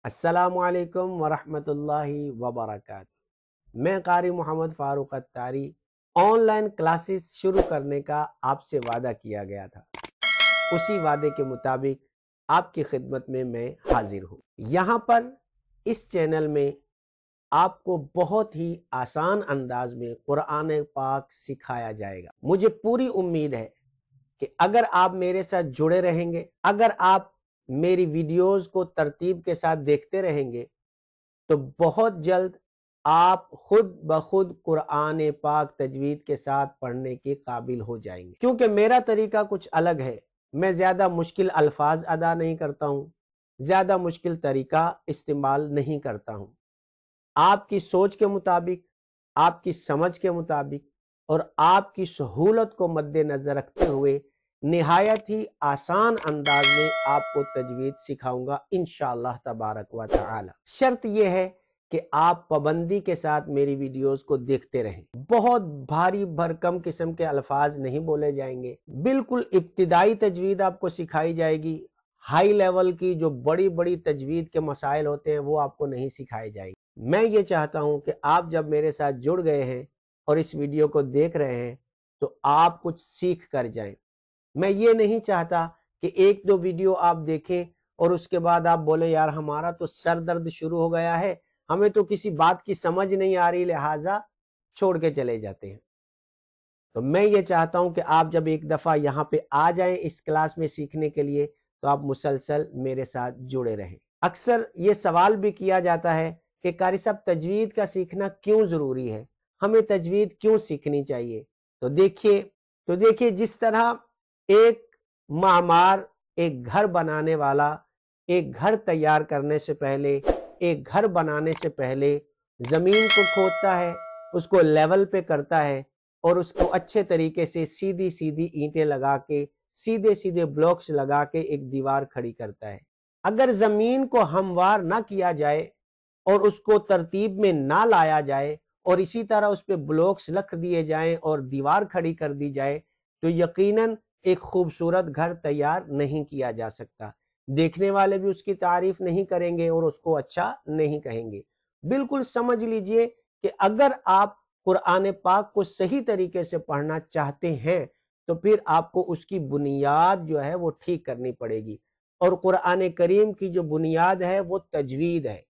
अस्सलामुअलैकुम वरहमतुल्लाहि वबरकातुहू। मैं कारी मोहम्मद फारूक अत्तारी ऑनलाइन क्लासेस शुरू करने का आपसे वादा किया गया था। उसी वादे के मुताबिक आपकी खिदमत में मैं हाजिर हूँ। यहाँ पर इस चैनल में आपको बहुत ही आसान अंदाज में कुरान पाक सिखाया जाएगा। मुझे पूरी उम्मीद है कि अगर आप मेरे साथ जुड़े रहेंगे, अगर आप मेरी वीडियोस को तरतीब के साथ देखते रहेंगे, तो बहुत जल्द आप खुद ब खुद कुरान पाक तजवीद के साथ पढ़ने के काबिल हो जाएंगे। क्योंकि मेरा तरीका कुछ अलग है। मैं ज़्यादा मुश्किल अल्फाज अदा नहीं करता हूँ, ज़्यादा मुश्किल तरीका इस्तेमाल नहीं करता हूँ। आपकी सोच के मुताबिक, आपकी समझ के मुताबिक और आपकी सहूलत को मद्देनज़र रखते हुए निहायत ही आसान अंदाज में आपको तजवीद सिखाऊंगा इंशाअल्लाह तबारक व तआला। शर्त यह है कि आप पाबंदी के साथ मेरी वीडियोस को देखते रहें। बहुत भारी भरकम किस्म के अल्फाज नहीं बोले जाएंगे, बिल्कुल इब्तिदाई तजवीद आपको सिखाई जाएगी। हाई लेवल की जो बड़ी बड़ी तजवीद के मसाइल होते हैं वो आपको नहीं सिखाए जाएंगे। मैं ये चाहता हूं कि आप जब मेरे साथ जुड़ गए हैं और इस वीडियो को देख रहे हैं तो आप कुछ सीख कर जाएं। मैं ये नहीं चाहता कि एक दो वीडियो आप देखें और उसके बाद आप बोले यार हमारा तो सर दर्द शुरू हो गया है, हमें तो किसी बात की समझ नहीं आ रही, लिहाजा छोड़ के चले जाते हैं। तो मैं ये चाहता हूं कि आप जब एक दफ़ा यहाँ पे आ जाएं इस क्लास में सीखने के लिए, तो आप मुसलसल मेरे साथ जुड़े रहें। अक्सर ये सवाल भी किया जाता है कि कारी साहब तजवीद का सीखना क्यों ज़रूरी है, हमें तजवीद क्यों सीखनी चाहिए। तो देखिए जिस तरह एक मामार, एक घर बनाने वाला, एक घर तैयार करने से पहले, एक घर बनाने से पहले ज़मीन को खोदता है, उसको लेवल पे करता है और उसको अच्छे तरीके से सीधी सीधी ईंटें लगा के, सीधे सीधे ब्लॉक्स लगा के एक दीवार खड़ी करता है। अगर ज़मीन को हमवार ना किया जाए और उसको तरतीब में ना लाया जाए और इसी तरह उस पे ब्लॉक्स रख दिए जाएं और दीवार खड़ी कर दी जाए, तो यकीनन एक खूबसूरत घर तैयार नहीं किया जा सकता। देखने वाले भी उसकी तारीफ नहीं करेंगे और उसको अच्छा नहीं कहेंगे। बिल्कुल समझ लीजिए कि अगर आप कुरान पाक को सही तरीके से पढ़ना चाहते हैं तो फिर आपको उसकी बुनियाद जो है वो ठीक करनी पड़ेगी। और कुरान करीम की जो बुनियाद है वो तजवीद है।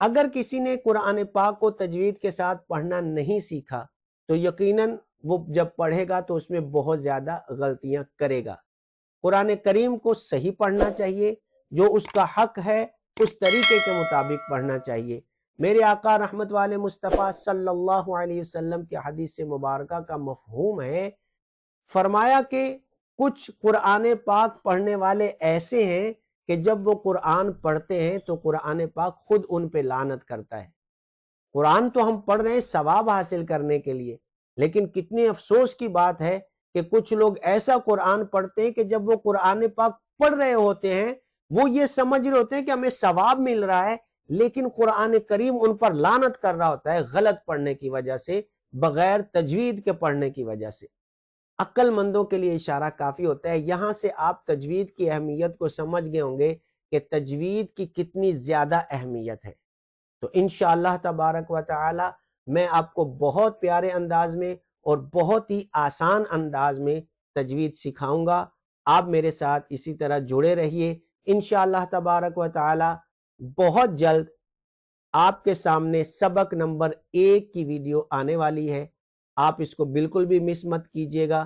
अगर किसी ने कुरान पाक को तजवीद के साथ पढ़ना नहीं सीखा तो यकीनन वो जब पढ़ेगा तो उसमें बहुत ज़्यादा गलतियां करेगा। कुरान करीम को सही पढ़ना चाहिए, जो उसका हक है उस तरीके के मुताबिक पढ़ना चाहिए। मेरे आका रहमत वाले मुस्तफ़ा सल्लल्लाहु अलैहि वसल्लम के हदीस मुबारका का मफहूम है, फरमाया कि कुछ कुरान पाक पढ़ने वाले ऐसे हैं कि जब वो कुरान पढ़ते हैं तो कुरान पाक खुद उन पे लानत करता है। कुरान तो हम पढ़ रहे हैं सवाब हासिल करने के लिए, लेकिन कितनी अफसोस की बात है कि कुछ लोग ऐसा कुरान पढ़ते हैं कि जब वो कुरान पाक पढ़ रहे होते हैं वो ये समझ रहे होते हैं कि हमें सवाब मिल रहा है, लेकिन कुरान करीम उन पर लानत कर रहा होता है गलत पढ़ने की वजह से, बगैर तजवीद के पढ़ने की वजह से। अक्लमंदों के लिए इशारा काफी होता है। यहां से आप तजवीद की अहमियत को समझ गए होंगे कि तजवीद की कितनी ज्यादा अहमियत है। तो इंशाअल्लाह तबारक व तआला मैं आपको बहुत प्यारे अंदाज में और बहुत ही आसान अंदाज में तजवीद सिखाऊंगा। आप मेरे साथ इसी तरह जुड़े रहिए। इंशाअल्लाह तबारक व तआला बहुत जल्द आपके सामने सबक नंबर 1 की वीडियो आने वाली है। आप इसको बिल्कुल भी मिस मत कीजिएगा।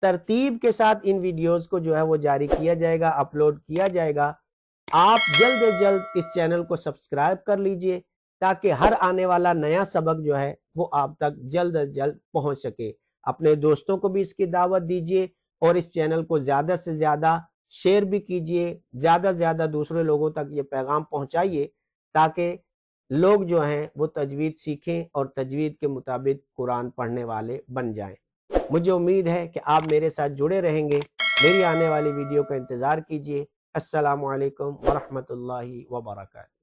तरतीब के साथ इन वीडियोस को जो है वो जारी किया जाएगा, अपलोड किया जाएगा। आप जल्द से जल्द इस चैनल को सब्सक्राइब कर लीजिए ताकि हर आने वाला नया सबक जो है वो आप तक जल्द से जल्द पहुंच सके। अपने दोस्तों को भी इसकी दावत दीजिए और इस चैनल को ज़्यादा से ज़्यादा शेयर भी कीजिए, ज़्यादा से ज़्यादा दूसरे लोगों तक ये पैगाम पहुंचाइए ताकि लोग जो हैं वो तजवीद सीखें और तजवीद के मुताबिक कुरान पढ़ने वाले बन जाएं। मुझे उम्मीद है कि आप मेरे साथ जुड़े रहेंगे। मेरी आने वाली वीडियो का इंतज़ार कीजिए। अस्सलामु अलैकुम वरहमतुल्लाहि वबरकातुहू।